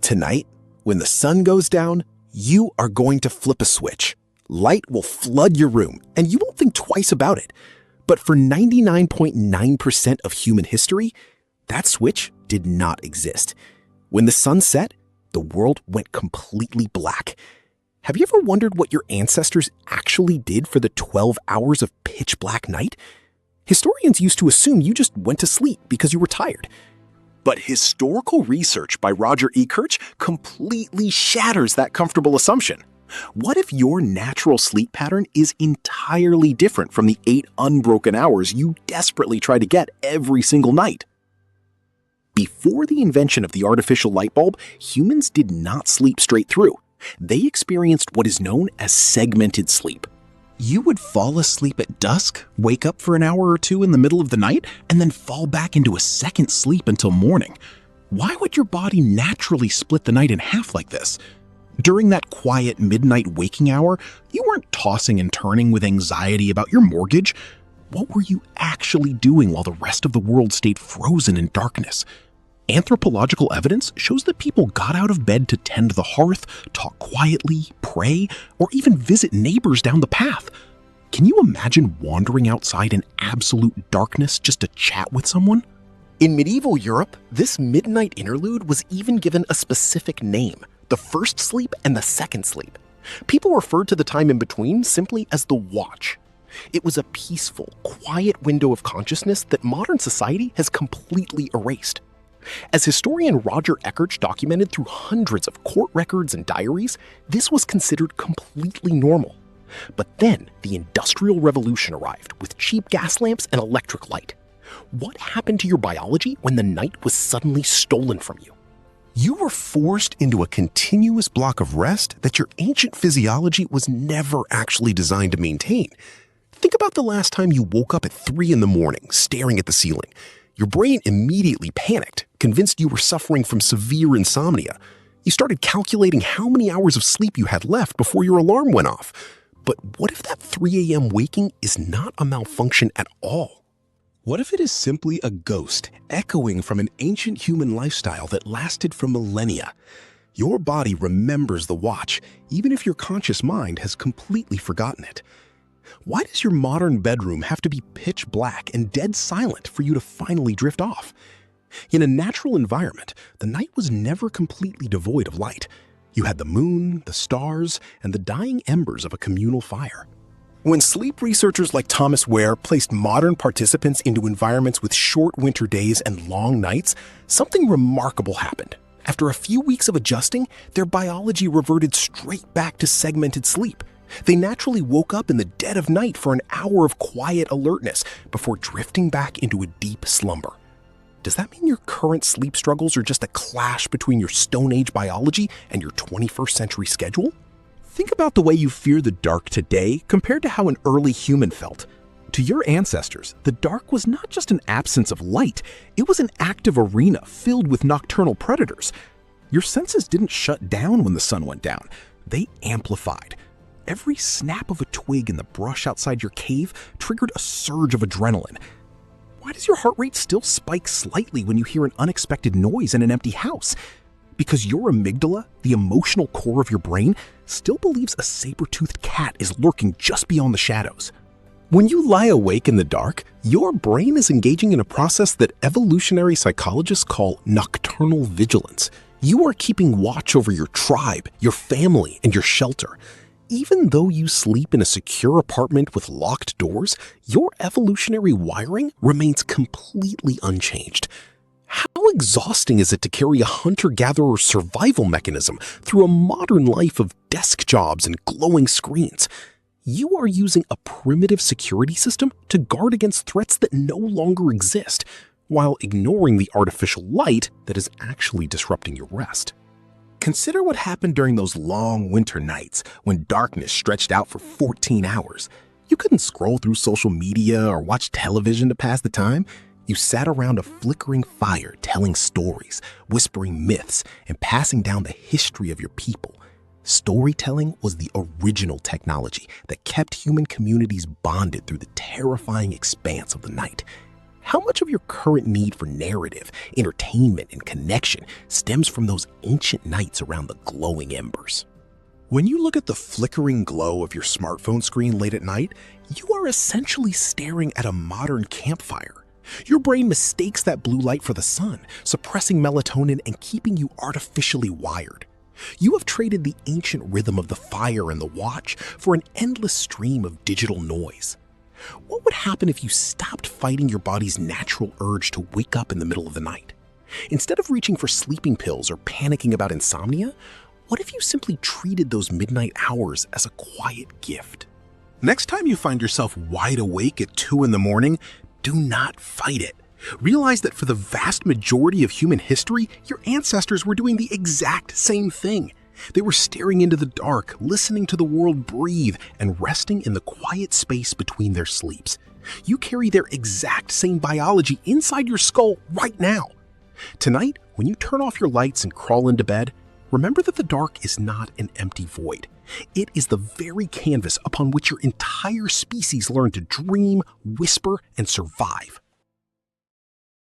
Tonight, when the sun goes down, you are going to flip a switch. Light will flood your room, and you won't think twice about it. But for 99.9% of human history, that switch did not exist. When the sun set, the world went completely black. Have you ever wondered what your ancestors actually did for the 12 hours of pitch black night? Historians used to assume you just went to sleep because you were tired. But historical research by Roger Ekirch completely shatters that comfortable assumption. What if your natural sleep pattern is entirely different from the 8 unbroken hours you desperately try to get every single night? Before the invention of the artificial light bulb, humans did not sleep straight through. They experienced what is known as segmented sleep. You would fall asleep at dusk, wake up for an hour or two in the middle of the night, and then fall back into a second sleep until morning. Why would your body naturally split the night in half like this? During that quiet midnight waking hour, you weren't tossing and turning with anxiety about your mortgage. What were you actually doing while the rest of the world stayed frozen in darkness? Anthropological evidence shows that people got out of bed to tend the hearth, talk quietly, pray, or even visit neighbors down the path. Can you imagine wandering outside in absolute darkness just to chat with someone? In medieval Europe, this midnight interlude was even given a specific name: the first sleep and the second sleep. People referred to the time in between simply as the watch. It was a peaceful, quiet window of consciousness that modern society has completely erased. As historian Roger Ekirch documented through hundreds of court records and diaries, this was considered completely normal. But then the Industrial Revolution arrived with cheap gas lamps and electric light. What happened to your biology when the night was suddenly stolen from you? You were forced into a continuous block of rest that your ancient physiology was never actually designed to maintain. Think about the last time you woke up at 3 in the morning, staring at the ceiling. Your brain immediately panicked, convinced you were suffering from severe insomnia. You started calculating how many hours of sleep you had left before your alarm went off. But what if that 3 a.m. waking is not a malfunction at all? What if it is simply a ghost echoing from an ancient human lifestyle that lasted for millennia? Your body remembers the watch, even if your conscious mind has completely forgotten it. Why does your modern bedroom have to be pitch black and dead silent for you to finally drift off? In a natural environment, the night was never completely devoid of light. You had the moon, the stars, and the dying embers of a communal fire. When sleep researchers like Thomas Wehr placed modern participants into environments with short winter days and long nights, something remarkable happened. After a few weeks of adjusting, their biology reverted straight back to segmented sleep. They naturally woke up in the dead of night for an hour of quiet alertness before drifting back into a deep slumber. Does that mean your current sleep struggles are just a clash between your Stone Age biology and your 21st century schedule? Think about the way you fear the dark today compared to how an early human felt. To your ancestors, the dark was not just an absence of light, it was an active arena filled with nocturnal predators. Your senses didn't shut down when the sun went down, they amplified. Every snap of a twig in the brush outside your cave triggered a surge of adrenaline. Why does your heart rate still spike slightly when you hear an unexpected noise in an empty house? Because your amygdala, the emotional core of your brain, still believes a saber-toothed cat is lurking just beyond the shadows. When you lie awake in the dark, your brain is engaging in a process that evolutionary psychologists call nocturnal vigilance. You are keeping watch over your tribe, your family, and your shelter. Even though you sleep in a secure apartment with locked doors, your evolutionary wiring remains completely unchanged. How exhausting is it to carry a hunter-gatherer survival mechanism through a modern life of desk jobs and glowing screens? You are using a primitive security system to guard against threats that no longer exist, while ignoring the artificial light that is actually disrupting your rest. Consider what happened during those long winter nights when darkness stretched out for 14 hours. You couldn't scroll through social media or watch television to pass the time. You sat around a flickering fire telling stories, whispering myths, and passing down the history of your people. Storytelling was the original technology that kept human communities bonded through the terrifying expanse of the night. How much of your current need for narrative, entertainment, and connection stems from those ancient nights around the glowing embers? When you look at the flickering glow of your smartphone screen late at night, you are essentially staring at a modern campfire. Your brain mistakes that blue light for the sun, suppressing melatonin and keeping you artificially wired. You have traded the ancient rhythm of the fire and the watch for an endless stream of digital noise. What would happen if you stopped fighting your body's natural urge to wake up in the middle of the night? Instead of reaching for sleeping pills or panicking about insomnia, what if you simply treated those midnight hours as a quiet gift? Next time you find yourself wide awake at 2 in the morning, do not fight it. Realize that for the vast majority of human history, your ancestors were doing the exact same thing. They were staring into the dark, listening to the world breathe, and resting in the quiet space between their sleeps. You carry their exact same biology inside your skull right now. Tonight, when you turn off your lights and crawl into bed, remember that the dark is not an empty void. It is the very canvas upon which your entire species learned to dream, whisper, and survive.